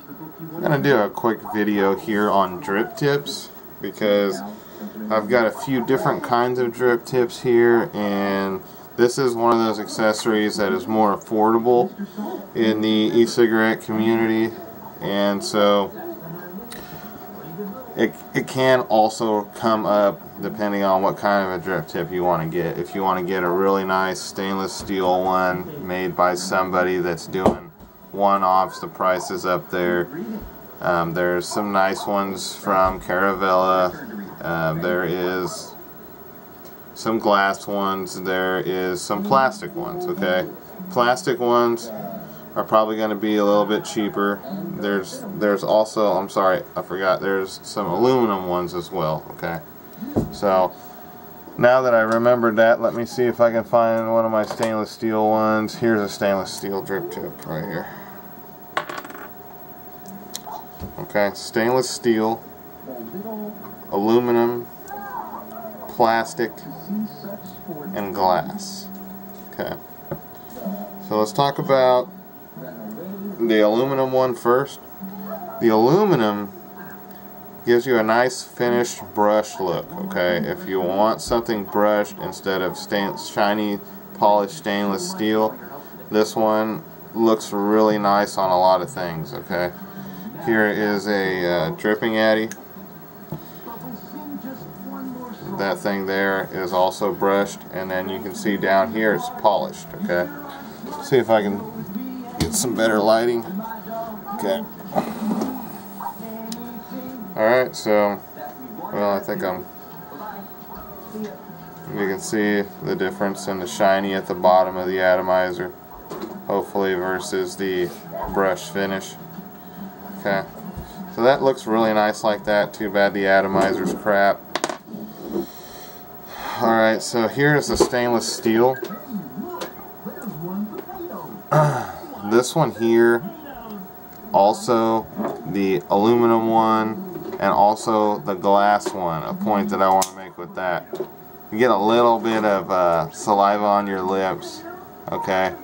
I'm going to do a quick video here on drip tips because I've got a few different kinds of drip tips here, and this is one of those accessories that is more affordable in the e-cigarette community, and so it can also come up depending on what kind of a drip tip you want to get. If you want to get a really nice stainless steel one made by somebody that's doing one-offs, the price is up there. There's some nice ones from Caravella. There is some glass ones. There is some plastic ones. Okay, plastic ones are probably going to be a little bit cheaper. There's also, I'm sorry, I forgot, there's some aluminum ones as well. Okay, so now that I remembered that, let me see if I can find one of my stainless steel ones. Here's a stainless steel drip tip right here. Okay, stainless steel, aluminum, plastic, and glass. Okay, so let's talk about the aluminum one first. The aluminum gives you a nice finished brush look. Okay, if you want something brushed instead of shiny polished stainless steel, this one looks really nice on a lot of things. Okay, here is a dripping addy. That thing there is also brushed, and then you can see down here it's polished. Okay, let's see if I can get some better lighting. Okay. Alright, so, well, I think you can see the difference in the shiny at the bottom of the atomizer, hopefully, versus the brush finish. Okay, so that looks really nice like that. Too bad the atomizer's crap. Alright, so here's the stainless steel. This one here, also the aluminum one, and also the glass one. A point that I want to make with that, you get a little bit of saliva on your lips. Okay,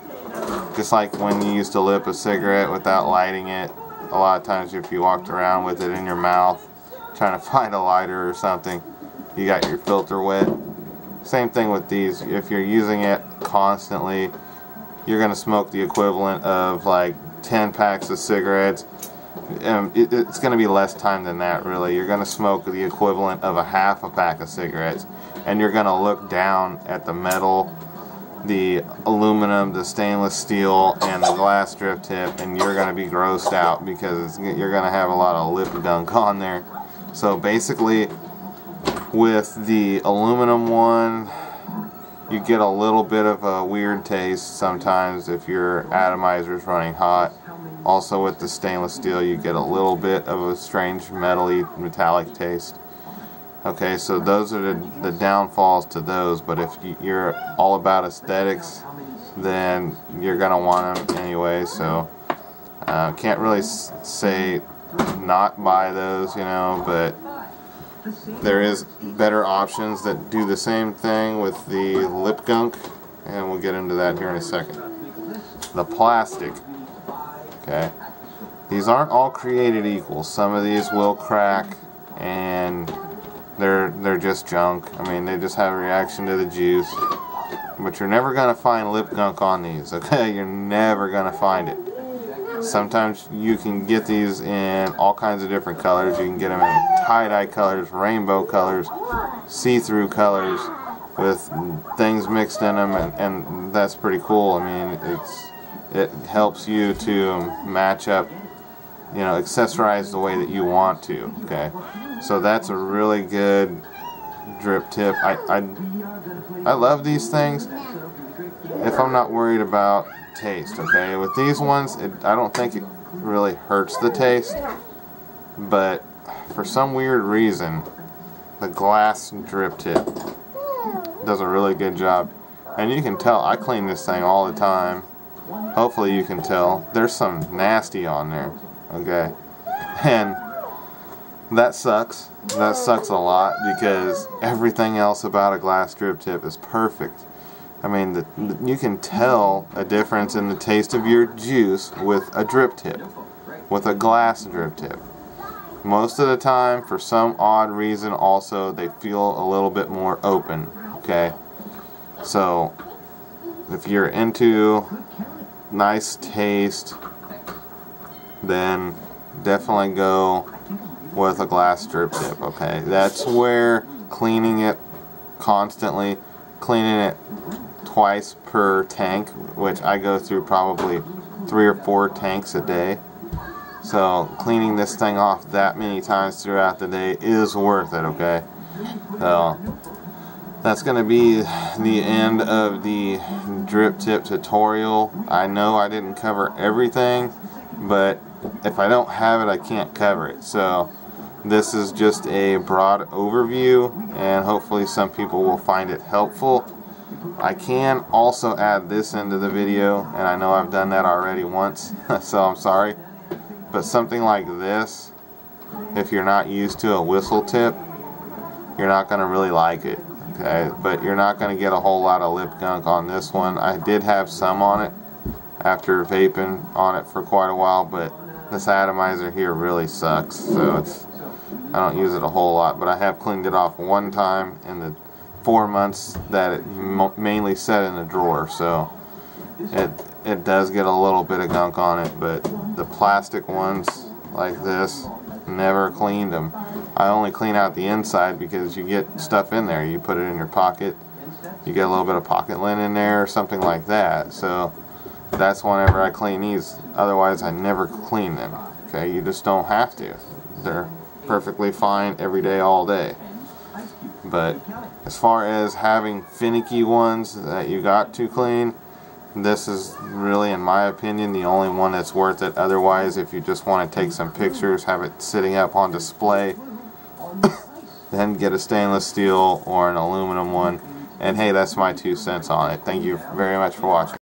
just like when you used to lip a cigarette without lighting it. A lot of times if you walked around with it in your mouth trying to find a lighter or something, you got your filter wet. Same thing with these. If you're using it constantly, you're going to smoke the equivalent of like 10 packs of cigarettes. It's going to be less time than that, really. You're going to smoke the equivalent of a half a pack of cigarettes, and you're going to look down at the metal, the aluminum, the stainless steel, and the glass drip tip, and you're going to be grossed out because you're going to have a lot of lip gunk on there. So basically, with the aluminum one, you get a little bit of a weird taste sometimes if your atomizer is running hot. Also with the stainless steel, you get a little bit of a strange metally metallic taste. Okay, so those are the downfalls to those, but if you're all about aesthetics, then you're going to want them anyway, so can't really say not buy those, you know, but there is better options that do the same thing with the lip gunk, and we'll get into that here in a second. The plastic. Okay, these aren't all created equal. Some of these will crack, and they're just junk. I mean, they just have a reaction to the juice. But you're never gonna find lip gunk on these. Okay, you're never gonna find it. Sometimes you can get these in all kinds of different colors. You can get them in tie-dye colors, rainbow colors, see-through colors, with things mixed in them, and that's pretty cool. I mean, it helps you to match up, you know, accessorize the way that you want to. Okay, so that's a really good drip tip. I love these things if I'm not worried about taste. Okay, with these ones, I don't think it really hurts the taste, but for some weird reason, the glass drip tip does a really good job. And you can tell, I clean this thing all the time. Hopefully you can tell. There's some nasty on there. Okay, and that sucks. That sucks a lot because everything else about a glass drip tip is perfect. I mean, you can tell a difference in the taste of your juice with a drip tip. with a glass drip tip. Most of the time, for some odd reason, also they feel a little bit more open. Okay, so if you're into nice taste, then definitely go with a glass drip tip. Okay, that's where cleaning it constantly, cleaning it twice per tank, which I go through probably 3 or 4 tanks a day. So cleaning this thing off that many times throughout the day is worth it. Okay, so that's going to be the end of the drip tip tutorial. I know I didn't cover everything, but if I don't have it, I can't cover it. So this is just a broad overview, and hopefully some people will find it helpful. I can also add this into the video, and I know I've done that already once, so I'm sorry. But something like this, if you're not used to a whistle tip, you're not going to really like it. Okay, but you're not going to get a whole lot of lip gunk on this one. I did have some on it after vaping on it for quite a while, but this atomizer here really sucks, so I don't use it a whole lot. But I have cleaned it off one time in the 4 months that it mainly sat in the drawer, so it does get a little bit of gunk on it. But the plastic ones like this, never cleaned them. I only clean out the inside because you get stuff in there. You put it in your pocket, you get a little bit of pocket lint in there or something like that. So that's whenever I clean these. Otherwise I never clean them. Okay, you just don't have to. They're perfectly fine every day, all day. But as far as having finicky ones that you got to clean, this is really, in my opinion, the only one that's worth it. Otherwise, if you just want to take some pictures, have it sitting up on display, then get a stainless steel or an aluminum one. And hey, that's my 2 cents on it. Thank you very much for watching.